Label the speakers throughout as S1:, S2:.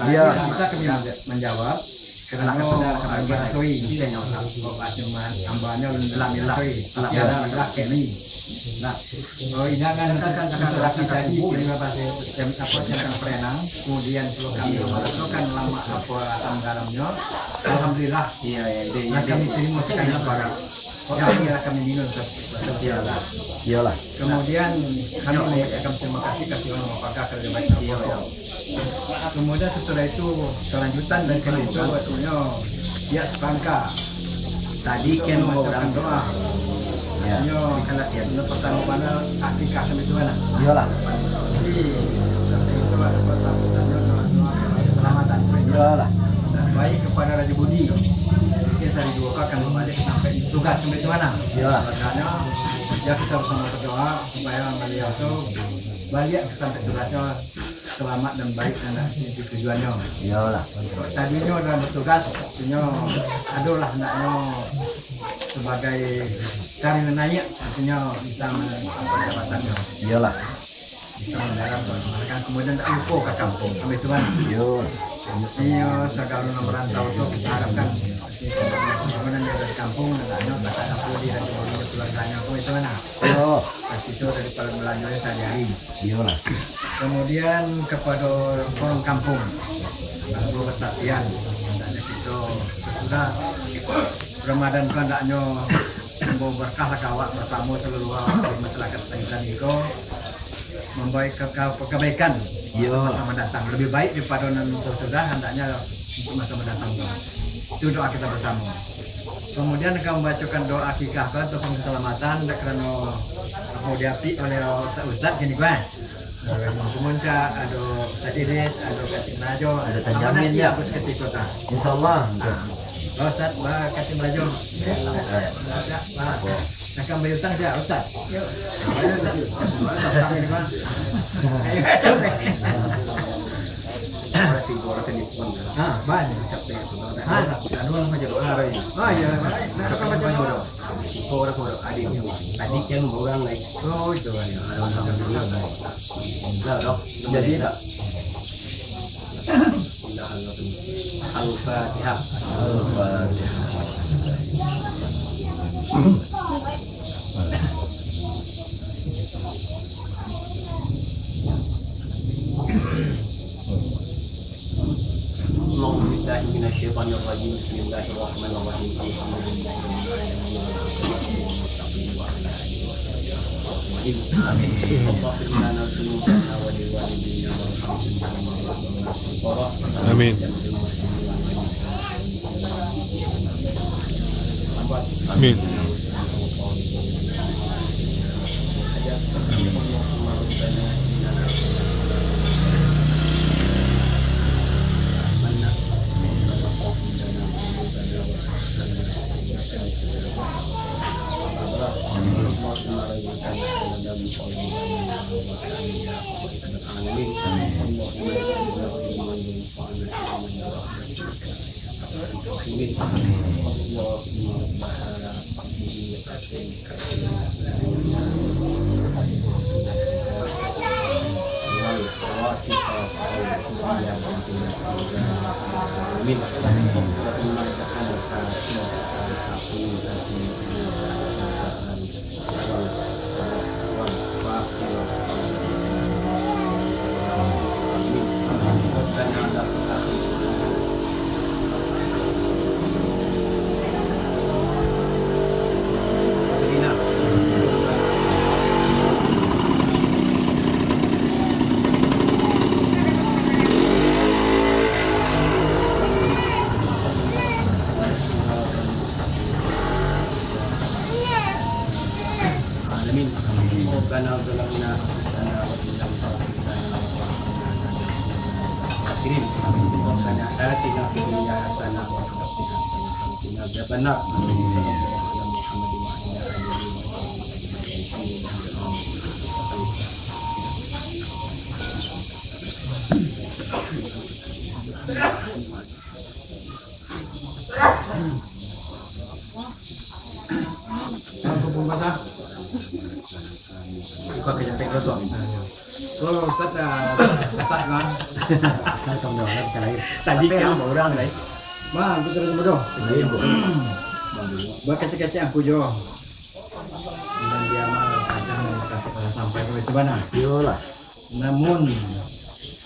S1: Iya.
S2: Bisa kami menjawab karena agak koi cuman ambanya lami-lami tapi ada laki ni. Nah, ini kan laki tadi terima kasih yang perenang, kemudian kami masukkan lama apa garamnya. Alhamdulillah.
S3: Iya, idenya.
S2: Nah, kami terima sekali barang. Ya, kami minum setiap.
S1: Iyalah.
S2: Kemudian kami mengucapkan terima kasih orang apakah kerja baik. Kemudian setelah itu kelanjutan dan itu waktunya ya sepangka. Tadi kan mau doa.
S1: Ya.
S2: Yo kalau ya pertama mana akikah sampai itu mana.
S1: Iyalah.
S2: Jadi itu ada pertamanya doa keselamatan.
S1: Iyalah.
S2: Baik kepada Raja Budi. Mungkin saya juga akan kembali sampai tugas sampai itu mana.
S1: Iyalah.
S2: Karena ya kita bersama berdoa supaya beliau itu balik sampai tugasnya selamat dan baik dan itu tujuannya.
S1: Iyalah.
S2: Tadinya dalam bertugas, artinya adalah hendaknya sebagai karir naik, artinya bisa mendapat jabatannya.
S1: Iyalah.
S2: Bisa mendarat kan kemudian tak lupa ke kampung sampai itu kan.
S1: Yo.
S2: Iya, segala merantau itu kita harapkan kemudian dari kampung hendaknya tak ada pulih dan keluarganya pun itu mana.
S1: Yo.
S2: Pasti itu daripada belanjanya sehari-hari.
S1: Iyalah.
S2: Kemudian kepada orang kampung, lalu kesatian, hendaknya kita sudah Ramadan kan hendaknya membawa berkah lah kawak bersama seluruh masyarakat Thailand itu membawa kebaikan masa mendatang lebih baik daripada sudah hendaknya untuk masa mendatang itu doa kita bersama. Kemudian akan membacakan doa akikah untuk keselamatan karena mau diapi oleh Ustaz gini kan. Kemudian ada Ustaz Idris, ada Katim Rajo,
S1: Ada terjamin ya.
S2: Agus Ketik Kota.
S1: Insyaallah.
S2: Ustaz, Katim Rajo. Akan bayutang dia Ustaz. Yuk. Banyak siapa itu. Anu aja doa lagi. Oh iya, nak akan baca doa. Orang adiknya.
S3: Tadi kan orang naik.
S2: Oh itu ya.
S1: Jadi tak.
S3: Al-Fatihah. Bismillahirrahmanirrahim.
S4: Amin. Amin.
S3: ربنا ظلمنا أنفسنا وإن لم تغفر لنا وترحمنا ربنا آتنا في الدنيا حسنة وفي الآخرة حسنة وقنا عذاب النار صلى الله على محمد وعلى آله
S2: Aku pun basah. Kau kerja teknik tu. Kalau Ustaz Ustaz kan.
S5: Saya tahu dah kita lain.
S3: Tadi
S5: Tapi
S3: kan
S5: apa orang lain?
S2: Bang, kita terus bodoh.
S5: Lain bu.
S2: Buat kecil-kecil aku jo. Dan dia mah kadang sampai ke itu mana.
S5: Yolah.
S2: Namun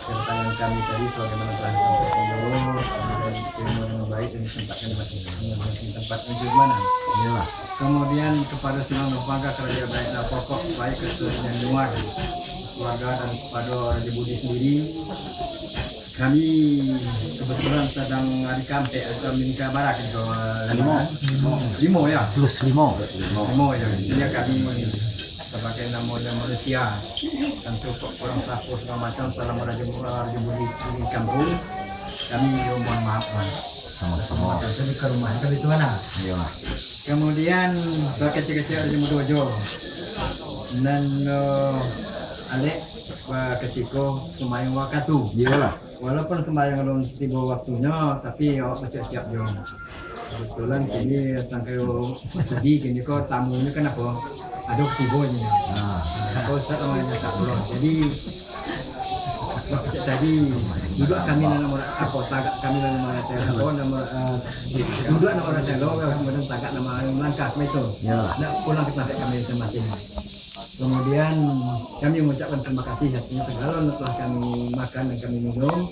S2: kedatangan kami tadi bagaimana telah disampaikan dulu, kemudian ilmu yang baik yang disempatkan di tempat menuju mana.
S5: Yolah.
S2: Kemudian kepada senang bangga kerja baik dan pokok baik keseluruhan luar keluarga dan kepada Raja Budi sendiri. Kami kebetulan sedang hari kampe atau minta barak itu limo ya.
S5: Plus 5.
S2: Limo ya. Jadi kami sebagai nama manusia tentu kurang sapu segala macam selama Raja Budi di kampung kami mohon maaf
S5: Sama-sama.
S2: tapi ke rumah kami itu mana.
S5: Yolah.
S2: Kemudian kecil-kecil Raja Mudojo dan Alek ketika sembahyang waktu.
S5: Yolah.
S2: Walaupun sembahyang belum tiba waktunya, tapi awak masih siap jom. Kebetulan kini sampai tadi kini kau tamunya kan apa? Ada tibonya. Kau Ustaz namanya tak belum. Jadi waktu tadi duduk kami nama apa tagak kami nama Telo nama duduk nama Telo kemudian tagak nama langkah itu.
S5: Yolah.
S2: Nak pulang ke tempat kami masing-masing. Kemudian kami mengucapkan terima kasih artinya segala telah kami makan dan kami minum.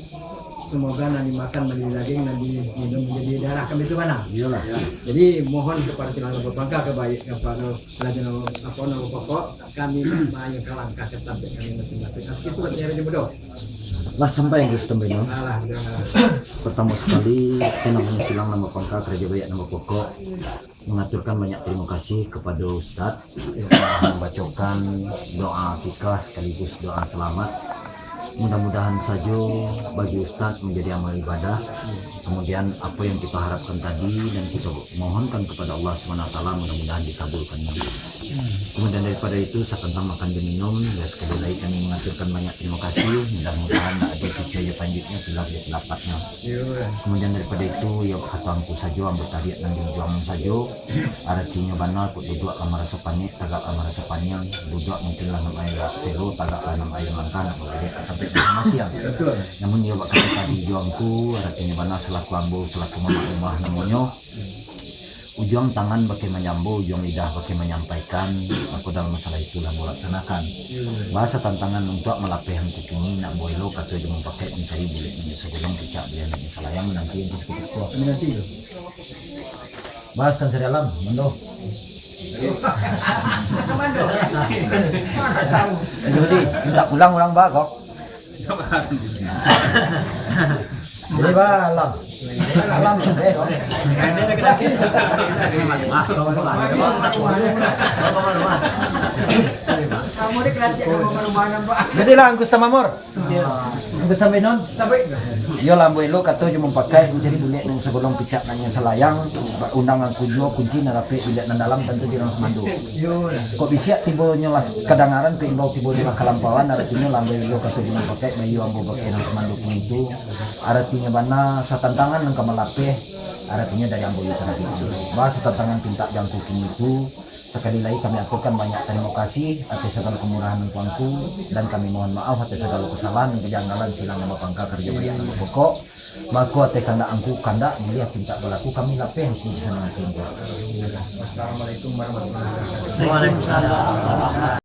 S2: Semoga nanti makan menjadi daging, nanti minum menjadi darah kami itu mana.
S5: Yolah.
S2: Jadi mohon kepada silang berbangga kebaik kepada pelajaran apa nama pokok kami yang kalangkah ke sampai kami masing-masing. Segitu katanya Raja Bodoh.
S5: Lah sampai yang Gusti Beno.
S2: Alah, jangan.
S5: Pertama sekali kita namanya silang nama pangkat Raja Bayak nama pokok mengaturkan banyak terima kasih kepada Ustadz yang telah membacakan doa akikah sekaligus doa selamat. Mudah-mudahan saja bagi Ustadz menjadi amal ibadah. Kemudian apa yang kita harapkan tadi dan kita mohonkan kepada Allah SWT mudah-mudahan dikabulkannya. Kemudian daripada itu saya tentang makan dan minum ya sekali lagi kami mengaturkan banyak terima kasih. Mudah-mudahan tak ada kejaya panjitnya telah dilapatnya. Kemudian daripada itu ya hatangku saja ambil tariak dan juang saja. Artinya benar kok duduk kamar rasa panik tagak kamar rasa panjang duduk mungkin lah nama air selo tagak lah nama air mantan sampai masih yang namun ya bakal tadi juangku artinya benar selaku ambo selaku mama rumah namanya ujung tangan pakai menyambu, ujung lidah pakai menyampaikan. Aku dalam masalah itu lah melaksanakan. Bahasa tantangan untuk melapihkan kuping nak boilo kata dia pakai mencari bulat ini sebelum kicap dia nak salah yang nanti yang kita kuat nanti. Bahas kan dalam, mendo. Jadi minta pulang ulang bagok. Jadi balam. Alam sudah.
S2: Kamu di kelas rumah-rumahan Pak.
S5: Jadi lah Anggus Tamamor. Anggus Sambenon. Yo lambo elo kato cuma pakai jadi bulet nang sebelum picak nang selayang undangan kunjo kunci narape bilet nang dalam tentu di orang mandu. Kok bisa tiba nyolah kedengaran ke imbau tiba di kalampauan artinya lambo elo kato cuma pakai bayu ambo pakai nang mandu itu artinya bana satantangan nang kamalape artinya dari ambo itu tadi itu. Bahas tantangan pinta jangkuk itu sekali lagi kami aturkan banyak terima kasih atas segala kemurahan Tuanku dan kami mohon maaf atas segala kesalahan dan kejanggalan silang nama pangka kerja bayak nama pokok maku atas kanda angku kanda melihat pinta berlaku kami lapeh yang bisa mengatur.
S2: Assalamualaikum warahmatullahi wabarakatuh.
S5: Waalaikumsalam.